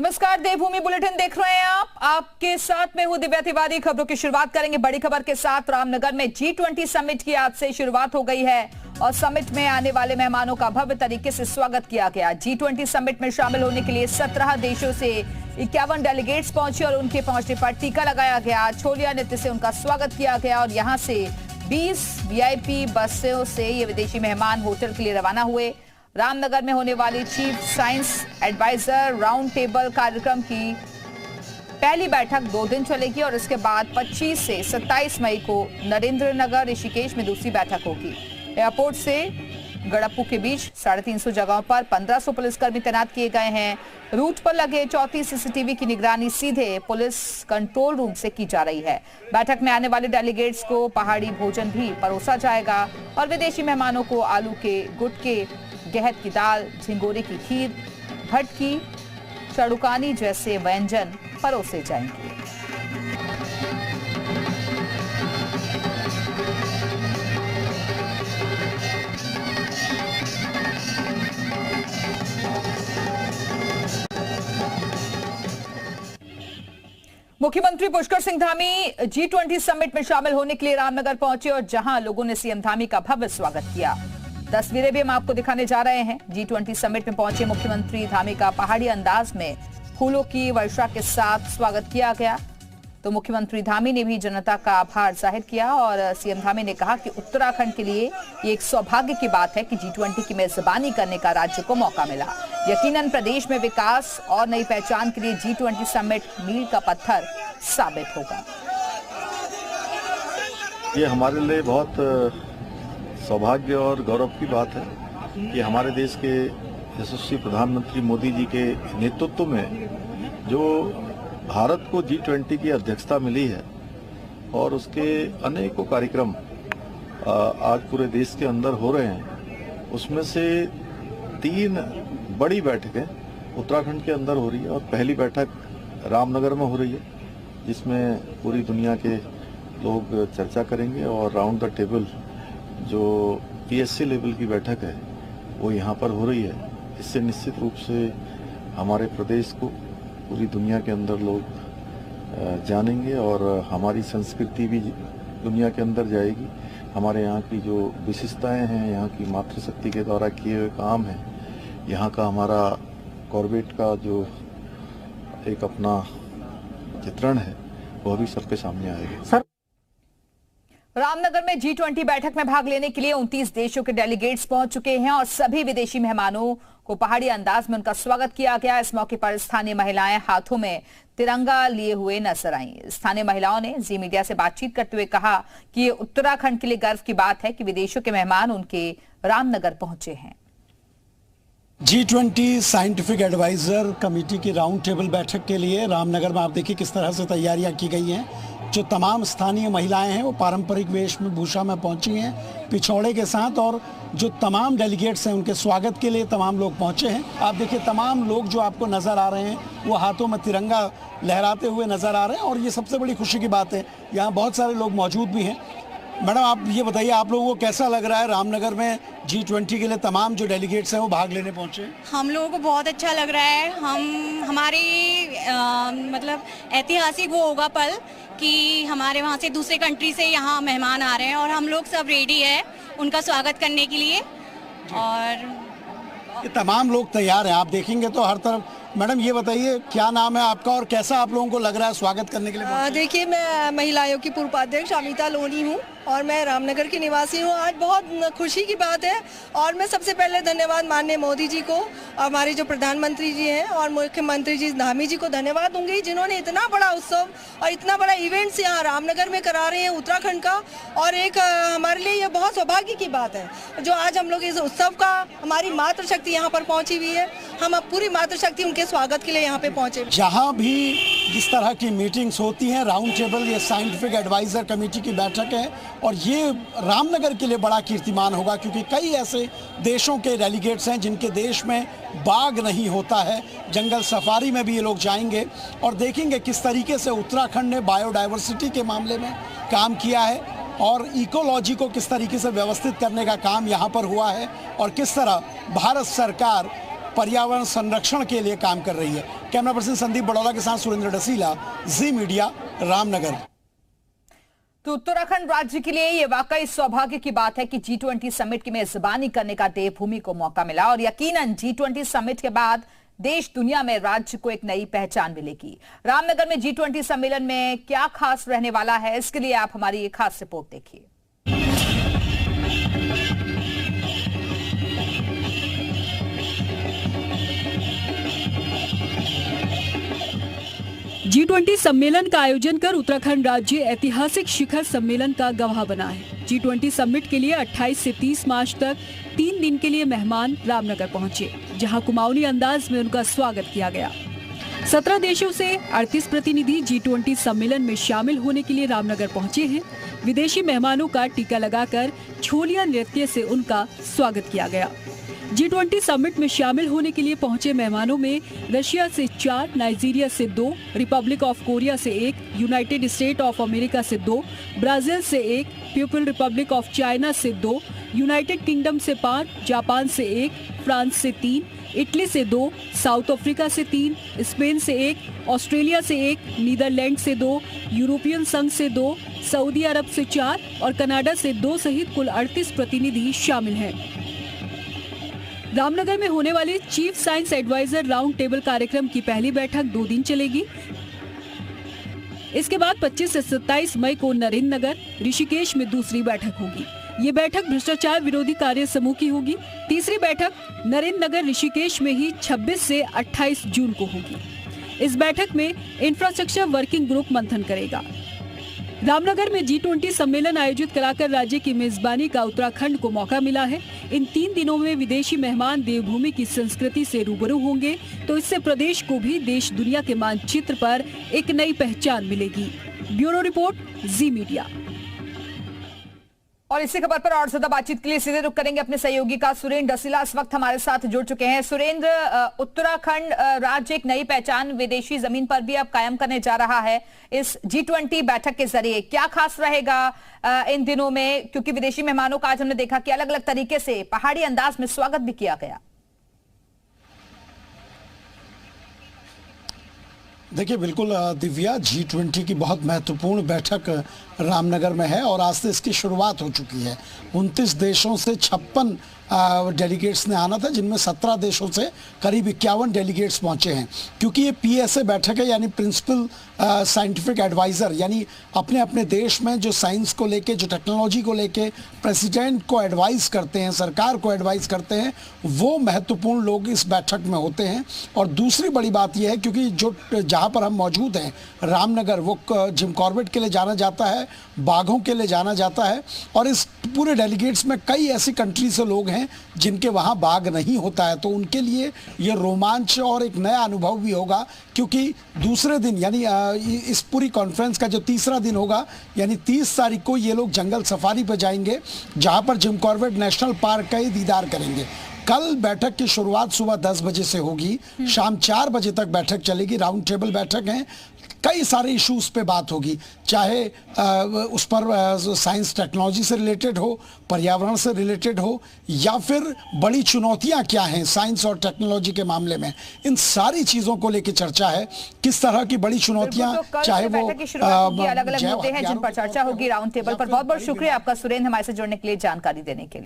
नमस्कार, देवभूमि बुलेटिन देख रहे हैं आप। आपके साथ में हूं दिव्या तिवारी। खबरों की शुरुआत करेंगे बड़ी खबर के साथ। रामनगर में G20 समिट की आज से शुरुआत हो गई है और समिट में आने वाले मेहमानों का भव्य तरीके से स्वागत किया गया। G20 समिट में शामिल होने के लिए 17 देशों से 51 डेलीगेट्स पहुंचे और उनके पहुंचने पर टीका लगाया गया। छोलिया नृत्य से उनका स्वागत किया गया और यहाँ से 20 VIP बसों से ये विदेशी मेहमान होटल के लिए रवाना हुए। रामनगर में होने वाली chief science advisor round table कार्यक्रम की पहली बैठक 2 दिन चलेगी और इसके बाद 25 से 27 मई को नरेंद्र नगर ऋषिकेश में दूसरी बैठक होगी। एयरपोर्ट से गड़प्पू के बीच 350 जगहों पर 1500 पुलिसकर्मी तैनात किए गए हैं। रूट पर लगे 34 CCTV की निगरानी सीधे पुलिस कंट्रोल रूम से की जा रही है। बैठक में आने वाले डेलीगेट्स को पहाड़ी भोजन भी परोसा जाएगा और विदेशी मेहमानों को आलू के गुटके, गहत की दाल, झिंगोरे की खीर, भटकी, चड़ुकानी जैसे व्यंजन परोसे जाएंगे। मुख्यमंत्री पुष्कर सिंह धामी G20 समिट में शामिल होने के लिए रामनगर पहुंचे और जहां लोगों ने सीएम धामी का भव्य स्वागत किया। तस्वीरें भी हम आपको दिखाने जा रहे हैं। G20 समिट में पहुंचे मुख्यमंत्री धामी का पहाड़ी अंदाज में फूलों की वर्षा के साथ स्वागत किया गया। तो मुख्यमंत्री धामी ने भी जनता का आभार जाहिर किया और सीएम धामी ने कहा कि उत्तराखंड के लिए ये एक सौभाग्य की बात है कि G20 की मेजबानी करने का राज्य को मौका मिला। यकीनन प्रदेश में विकास और नई पहचान के लिए G20 समिट मील का पत्थर साबित होगा। ये हमारे लिए बहुत सौभाग्य और गौरव की बात है कि हमारे देश के यशस्वी प्रधानमंत्री मोदी जी के नेतृत्व में जो भारत को G20 की अध्यक्षता मिली है और उसके अनेकों कार्यक्रम आज पूरे देश के अंदर हो रहे हैं, उसमें से 3 बड़ी बैठकें उत्तराखंड के अंदर हो रही है और पहली बैठक रामनगर में हो रही है जिसमें पूरी दुनिया के लोग चर्चा करेंगे और राउंड द टेबल जो PSC लेवल की बैठक है वो यहाँ पर हो रही है। इससे निश्चित रूप से हमारे प्रदेश को पूरी दुनिया के अंदर लोग जानेंगे और हमारी संस्कृति भी दुनिया के अंदर जाएगी। हमारे यहाँ की जो विशेषताएं हैं, यहाँ की मातृशक्ति के द्वारा किए हुए काम हैं, यहाँ का हमारा कॉर्बेट का जो एक अपना चित्रण है वह भी सबके सामने आएगा। रामनगर में G20 बैठक में भाग लेने के लिए 29 देशों के डेलीगेट्स पहुंच चुके हैं और सभी विदेशी मेहमानों को पहाड़ी अंदाज में उनका स्वागत किया गया। इस मौके पर स्थानीय महिलाएं हाथों में तिरंगा लिए हुए नजर आईं। स्थानीय महिलाओं ने जी मीडिया से बातचीत करते हुए कहा कि ये उत्तराखंड के लिए गर्व की बात है कि विदेशों के मेहमान उनके रामनगर पहुंचे हैं। G20 साइंटिफिक एडवाइजर कमेटी की राउंड टेबल बैठक के लिए रामनगर में आप देखिए किस तरह से तैयारियां की गई हैं। जो तमाम स्थानीय महिलाएं हैं वो पारंपरिक वेशभूषा में पहुंची हैं पिछौड़े के साथ और जो तमाम डेलीगेट्स हैं उनके स्वागत के लिए तमाम लोग पहुंचे हैं। आप देखिए तमाम लोग जो आपको नज़र आ रहे हैं वो हाथों में तिरंगा लहराते हुए नज़र आ रहे हैं और ये सबसे बड़ी खुशी की बात है। यहाँ बहुत सारे लोग मौजूद भी हैं। मैडम आप ये बताइए, आप लोगों को कैसा लग रहा है रामनगर में G20 के लिए तमाम जो डेलीगेट्स हैं वो भाग लेने पहुंचे? हम लोगों को बहुत अच्छा लग रहा है। हमारी मतलब ऐतिहासिक वो होगा पल कि हमारे वहाँ से दूसरे कंट्री से यहाँ मेहमान आ रहे हैं और हम लोग सब रेडी है उनका स्वागत करने के लिए और ये तमाम लोग तैयार हैं। आप देखेंगे तो हर तरफ। मैडम ये बताइए क्या नाम है आपका और कैसा आप लोगों को लग रहा है स्वागत करने के लिए? देखिए, मैं महिला आयोग की पूर्व उपाध्यक्ष अमिता लोनी हूँ और मैं रामनगर की निवासी हूँ। आज बहुत खुशी की बात है और मैं सबसे पहले धन्यवाद माननीय मोदी जी को, हमारे जो प्रधानमंत्री जी हैं और मुख्यमंत्री जी धामी जी को धन्यवाद दूंगी जिन्होंने इतना बड़ा उत्सव और इतना बड़ा इवेंट्स यहाँ रामनगर में करा रहे हैं उत्तराखंड का। और एक हमारे लिए ये बहुत सौभाग्य की बात है जो आज हम लोग इस उत्सव का, हमारी मातृशक्ति यहाँ पर पहुँची हुई है। हम अब पूरी मातृशक्ति उनके स्वागत के लिए यहाँ पे पहुँचे। जहाँ भी जिस तरह की मीटिंग्स होती हैं, राउंड टेबल ये साइंटिफिक एडवाइजर कमेटी की बैठक है और ये रामनगर के लिए बड़ा कीर्तिमान होगा क्योंकि कई ऐसे देशों के डेलीगेट्स हैं जिनके देश में बाघ नहीं होता है। जंगल सफारी में भी ये लोग जाएंगे और देखेंगे किस तरीके से उत्तराखंड ने बायोडाइवर्सिटी के मामले में काम किया है और इकोलॉजी को किस तरीके से व्यवस्थित करने का काम यहाँ पर हुआ है और किस तरह भारत सरकार पर्यावरण संरक्षण के लिए काम कर रही है। कैमरा पर्सन संदीप बड़ौदा के साथ सुरेंद्र डसीला, जी मीडिया, रामनगर। तो उत्तराखंड राज्य के लिए ये वाकई सौभाग्य की बात है कि G20 समिट की मेजबानी करने का देवभूमि को मौका मिला और यकीनन G20 समिट के बाद देश दुनिया में राज्य को एक नई पहचान मिलेगी। रामनगर में G20 सम्मेलन में क्या खास रहने वाला है, इसके लिए आप हमारी ये खास रिपोर्ट देखिए। G20 सम्मेलन का आयोजन कर उत्तराखंड राज्य ऐतिहासिक शिखर सम्मेलन का गवाह बना है। G20 समिट के लिए 28 से 30 मार्च तक 3 दिन के लिए मेहमान रामनगर पहुंचे, जहां कुमाऊनी अंदाज में उनका स्वागत किया गया। 17 देशों से 38 प्रतिनिधि G20 सम्मेलन में शामिल होने के लिए रामनगर पहुंचे हैं। विदेशी मेहमानों का टीका लगाकर छोलिया नृत्य से उनका स्वागत किया गया। G20 समिट में शामिल होने के लिए पहुंचे मेहमानों में रशिया से 4, नाइजीरिया से 2, रिपब्लिक ऑफ कोरिया से 1, यूनाइटेड स्टेट ऑफ अमेरिका से 2, ब्राजील से 1, पीपल रिपब्लिक ऑफ चाइना से 2, यूनाइटेड किंगडम से 5, जापान से 1, फ्रांस से 3, इटली से 2, साउथ अफ्रीका से 3, स्पेन से 1, ऑस्ट्रेलिया से 1, नीदरलैंड से 2, यूरोपियन संघ से 2, सऊदी अरब से 4 और कनाडा से 2 सहित कुल 38 प्रतिनिधि शामिल हैं। रामनगर में होने वाली chief science advisor round table कार्यक्रम की पहली बैठक 2 दिन चलेगी। इसके बाद 25 से 27 मई को नरेंद्र, ऋषिकेश में दूसरी बैठक होगी। ये बैठक भ्रष्टाचार विरोधी कार्य समूह की होगी। तीसरी बैठक नरेंद्र, ऋषिकेश में ही 26 से 28 जून को होगी। इस बैठक में इंफ्रास्ट्रक्चर वर्किंग ग्रुप मंथन करेगा। रामनगर में G20 सम्मेलन आयोजित कराकर राज्य की मेजबानी का उत्तराखंड को मौका मिला है। इन 3 दिनों में विदेशी मेहमान देवभूमि की संस्कृति से रूबरू होंगे, तो इससे प्रदेश को भी देश दुनिया के मानचित्र पर एक नई पहचान मिलेगी। ब्यूरो रिपोर्ट, जी मीडिया। और इसी खबर पर और ज्यादा बातचीत के लिए सीधे रुख करेंगे अपने सहयोगी का सुरेंद्र डसीला इस वक्त हमारे साथ जुड़ चुके हैं। सुरेंद्र, उत्तराखंड राज्य एक नई पहचान विदेशी जमीन पर भी अब कायम करने जा रहा है इस G20 बैठक के जरिए। क्या खास रहेगा इन दिनों में, क्योंकि विदेशी मेहमानों का आज हमने देखा कि अलग अलग तरीके से पहाड़ी अंदाज में स्वागत भी किया गया। देखिए बिल्कुल दिव्या, G20 की बहुत महत्वपूर्ण बैठक रामनगर में है और आज से इसकी शुरुआत हो चुकी है। 29 देशों से 56 डेलीगेट्स ने आना था, जिनमें 17 देशों से करीब 51 डेलीगेट्स पहुंचे हैं। क्योंकि ये PSA बैठक है, यानी प्रिंसिपल साइंटिफिक एडवाइज़र, यानी अपने अपने देश में जो साइंस को लेके, जो टेक्नोलॉजी को लेके प्रेसिडेंट को एडवाइस करते हैं, सरकार को एडवाइस करते हैं, वो महत्वपूर्ण लोग इस बैठक में होते हैं। और दूसरी बड़ी बात यह है, क्योंकि जो जहाँ पर हम मौजूद हैं रामनगर, वो जिम कॉर्बेट के लिए जाना जाता है, बाघों के लिए जाना जाता है, और इस पूरे डेलीगेट्स में कई ऐसी कंट्री से लोग हैं जिनके वहाँ बाघ नहीं होता है। तो उनके लिए ये रोमांच और एक नया अनुभव भी होगा, क्योंकि दूसरे दिन यानी इस पूरी कॉन्फ्रेंस का जो तीसरा दिन होगा, यानी 30 तारीख को ये लोग जंगल सफारी पर जाएंगे, जहाँ पर जिम कॉर्बेट नेशनल पार्क का ही दीदार करेंगे। कल बैठक की शुरुआत सुबह 10 बजे से होगी, शाम 4 बजे तक बैठक चलेगी। राउंड टेबल बैठक है, कई सारे इश्यूज पे बात होगी, चाहे उस पर साइंस टेक्नोलॉजी से रिलेटेड हो, पर्यावरण से रिलेटेड हो, या फिर बड़ी चुनौतियां क्या हैं साइंस और टेक्नोलॉजी के मामले में। इन सारी चीज़ों को लेकर चर्चा है, किस तरह की बड़ी चुनौतियां, चाहे वो अलग अलग मुद्दे हैं जिन पर चर्चा होगी राउंड टेबल पर। बहुत बहुत शुक्रिया आपका सुरेंद्र, हमारे से जुड़ने के लिए, जानकारी देने के लिए।